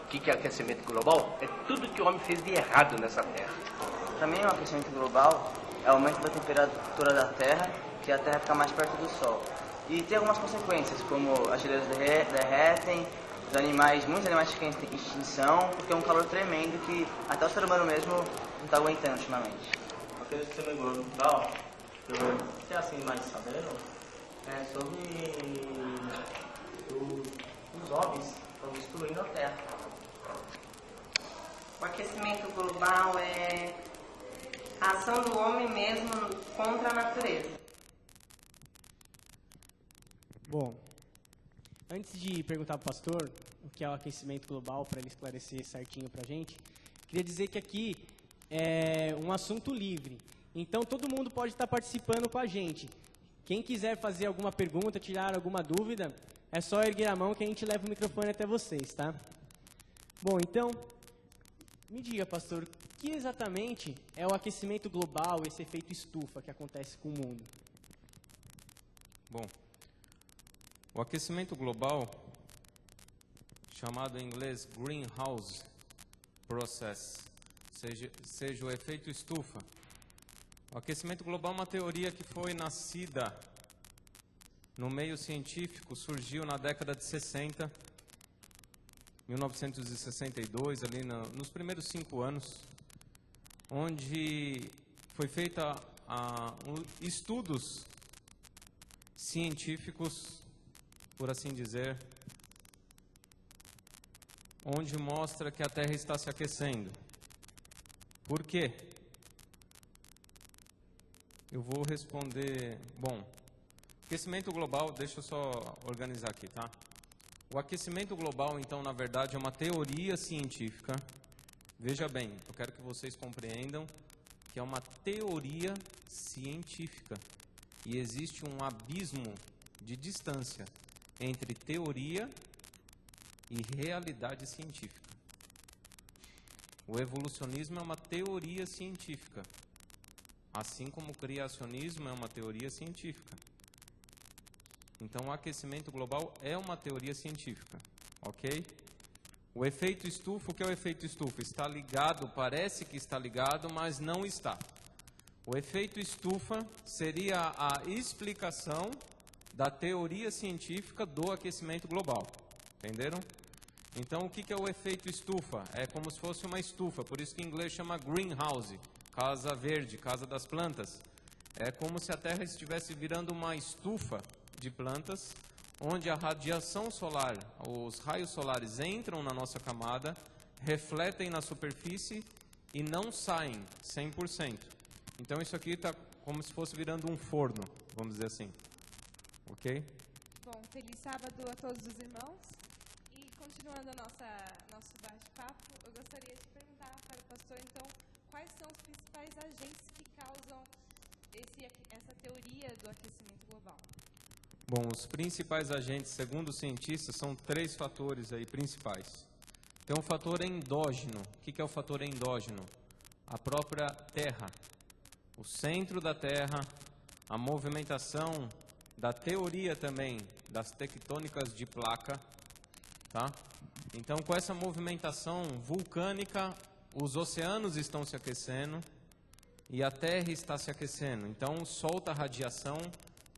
O que é aquecimento global? É tudo que o homem fez de errado nessa Terra. Também o aquecimento global é o aumento da temperatura da Terra, que a Terra fica mais perto do Sol. E tem algumas consequências, como as geleiras derretem, muitos animais ficam em extinção, porque é um calor tremendo que até o ser humano mesmo não está aguentando ultimamente. O aquecimento global, você assim mais sabendo, é sobre os homens estão destruindo a Terra. O aquecimento global é a ação do homem mesmo contra a natureza. Bom, antes de perguntar para o pastor o que é o aquecimento global, para ele esclarecer certinho para a gente, queria dizer que aqui é um assunto livre. Então, todo mundo pode estar participando com a gente. Quem quiser fazer alguma pergunta, tirar alguma dúvida, é só erguer a mão que a gente leva o microfone até vocês, tá? Bom, então, me diga, pastor, o que exatamente é o aquecimento global, esse efeito estufa que acontece com o mundo? Bom, o aquecimento global, chamado em inglês greenhouse process, seja o efeito estufa. O aquecimento global é uma teoria que foi nascida no meio científico, surgiu na década de 60, 1962, ali nos primeiros 5 anos, onde foi feita estudos científicos, por assim dizer, onde mostra que a Terra está se aquecendo. Por quê? Eu vou responder... Bom, aquecimento global, deixa eu só organizar aqui, tá? O aquecimento global, então, na verdade, é uma teoria científica. Veja bem, eu quero que vocês compreendam que é uma teoria científica. E existe um abismo de distância entre teoria e realidade científica. O evolucionismo é uma teoria científica, assim como o criacionismo é uma teoria científica. Então, o aquecimento global é uma teoria científica, ok? O efeito estufa, o que é o efeito estufa? Está ligado, parece que está ligado, mas não está. O efeito estufa seria a explicação da teoria científica do aquecimento global. Entenderam? Então, o que é o efeito estufa? É como se fosse uma estufa, por isso que em inglês chama greenhouse, casa verde, casa das plantas. É como se a Terra estivesse virando uma estufa de plantas, onde a radiação solar, os raios solares entram na nossa camada, refletem na superfície e não saem 100%. Então, isso aqui está como se fosse virando um forno, vamos dizer assim. Ok? Bom, feliz sábado a todos os irmãos. E continuando nosso bate-papo, eu gostaria de perguntar para o pastor, então, quais são os principais agentes que causam essa teoria do aquecimento global? Bom, os principais agentes, segundo os cientistas, são 3 fatores aí principais. Tem um fator endógeno. O que é o fator endógeno? A própria Terra. O centro da Terra, a movimentação da teoria também das tectônicas de placa, tá? Então, com essa movimentação vulcânica, os oceanos estão se aquecendo e a Terra está se aquecendo. Então, solta a radiação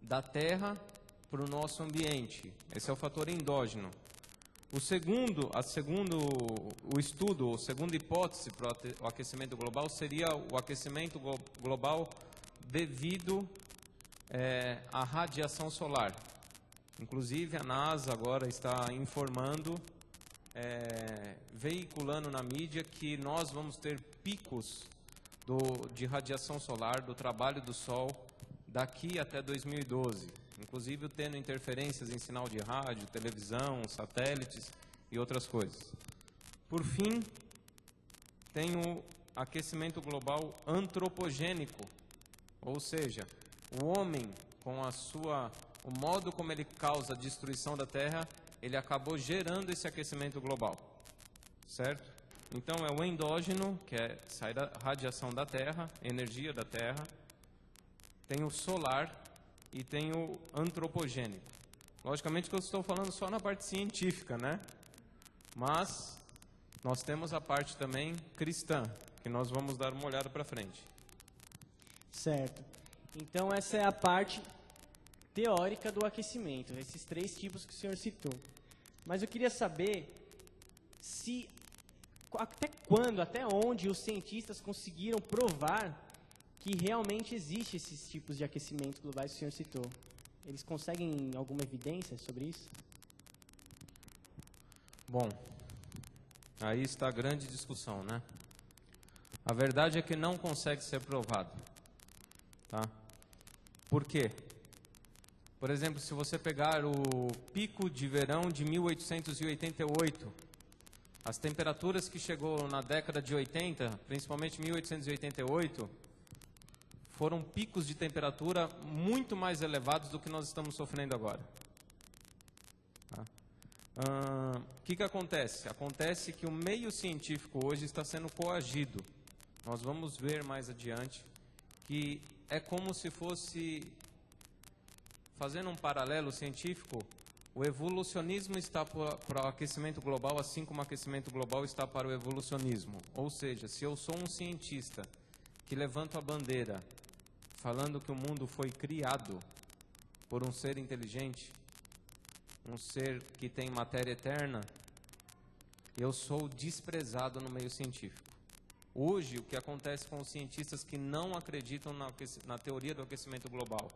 da Terra para o nosso ambiente. Esse é o fator endógeno. A segunda hipótese para o aquecimento global seria o aquecimento global devido à radiação solar. Inclusive, a NASA agora está informando, veiculando na mídia, que nós vamos ter picos de radiação solar, do trabalho do Sol, daqui até 2012. Inclusive tendo interferências em sinal de rádio, televisão, satélites e outras coisas. Por fim, tem o aquecimento global antropogênico, ou seja, o homem, com o modo como ele causa a destruição da Terra, ele acabou gerando esse aquecimento global, certo? Então é o endógeno, que é sair da radiação da Terra, energia da Terra, tem o solar e tem o antropogênico. Logicamente que eu estou falando só na parte científica, né? Mas Nós temos a parte também cristã, que nós vamos dar uma olhada para frente. Certo. Então essa é a parte teórica do aquecimento, esses 3 tipos que o senhor citou. Mas eu queria saber se até quando, até onde os cientistas conseguiram provar que realmente existe esses tipos de aquecimento globais que o senhor citou. Eles conseguem alguma evidência sobre isso? Bom, aí está a grande discussão, né? A verdade é que não consegue ser provado, tá? Por quê? Por exemplo, se você pegar o pico de verão de 1888, as temperaturas que chegou na década de 80, principalmente 1888, foram picos de temperatura muito mais elevados do que nós estamos sofrendo agora. Tá? O que acontece? Acontece que o meio científico hoje está sendo coagido. Nós vamos ver mais adiante que é como se fosse, fazendo um paralelo científico, o evolucionismo está para o aquecimento global, assim como o aquecimento global está para o evolucionismo. Ou seja, se eu sou um cientista que levanto a bandeira falando que o mundo foi criado por um ser inteligente, um ser que tem matéria eterna, eu sou desprezado no meio científico. Hoje, o que acontece com os cientistas que não acreditam na teoria do aquecimento global?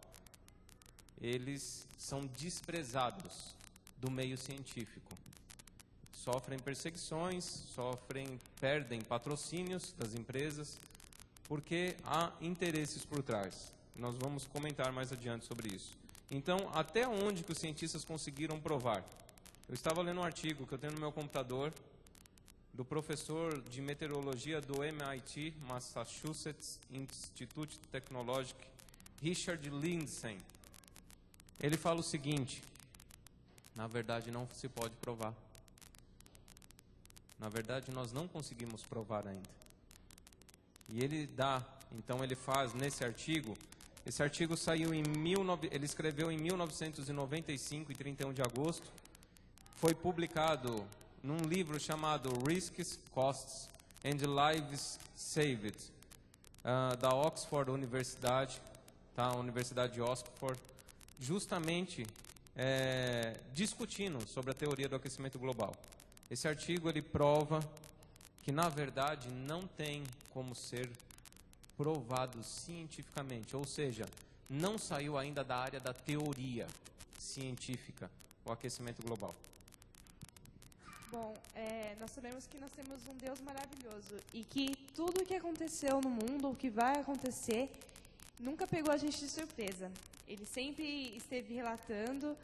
Eles são desprezados do meio científico. Sofrem perseguições, perdem patrocínios das empresas, porque há interesses por trás. Nós vamos comentar mais adiante sobre isso. Então, até onde que os cientistas conseguiram provar? Eu estava lendo um artigo que eu tenho no meu computador, do professor de meteorologia do MIT, Massachusetts Institute Technologic, Richard Lindzen. Ele fala o seguinte: na verdade não se pode provar. Na verdade nós não conseguimos provar ainda. E ele então ele faz nesse artigo, esse artigo saiu ele escreveu em 1995, em 31 de agosto, foi publicado num livro chamado Risks, Costs and Lives Saved, da Oxford Universidade, tá? A Universidade de Oxford, justamente discutindo sobre a teoria do aquecimento global. Esse artigo ele prova que, na verdade, não tem como ser provado cientificamente, ou seja, não saiu ainda da área da teoria científica o aquecimento global. Bom, nós sabemos que nós temos um Deus maravilhoso e que tudo o que aconteceu no mundo, o que vai acontecer, nunca pegou a gente de surpresa. Ele sempre esteve relatando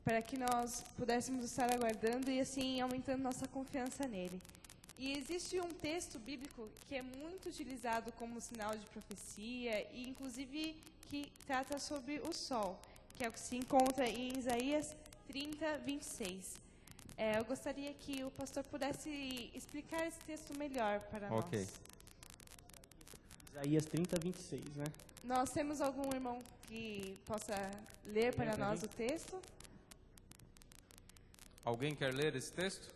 para que nós pudéssemos estar aguardando e assim aumentando nossa confiança nele. E existe um texto bíblico que é muito utilizado como sinal de profecia e inclusive que trata sobre o sol, que é o que se encontra em Isaías 30, 26. Eu gostaria que o pastor pudesse explicar esse texto melhor para nós. Isaías 30, 26, né? Nós temos algum irmão que possa ler para nós o texto? Alguém quer ler esse texto?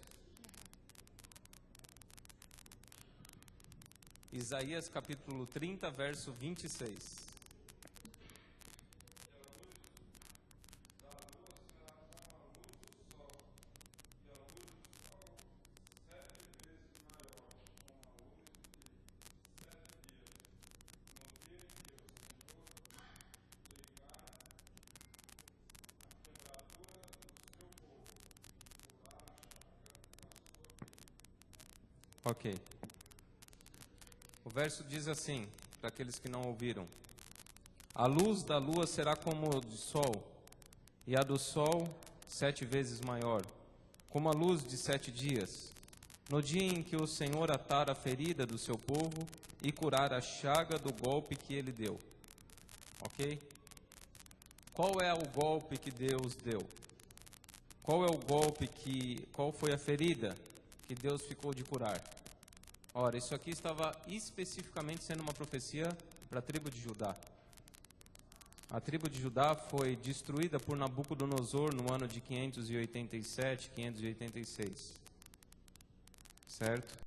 Isaías capítulo 30, verso 26. Ok. O verso diz assim, para aqueles que não ouviram: a luz da lua será como a do sol, e a do sol 7 vezes maior, como a luz de 7 dias, no dia em que o Senhor atar a ferida do seu povo e curar a chaga do golpe que ele deu. Ok? Qual é o golpe que Deus deu? Qual foi a ferida que Deus ficou de curar? Ora, isso aqui estava especificamente sendo uma profecia para a tribo de Judá. A tribo de Judá foi destruída por Nabucodonosor no ano de 587, 586. certo?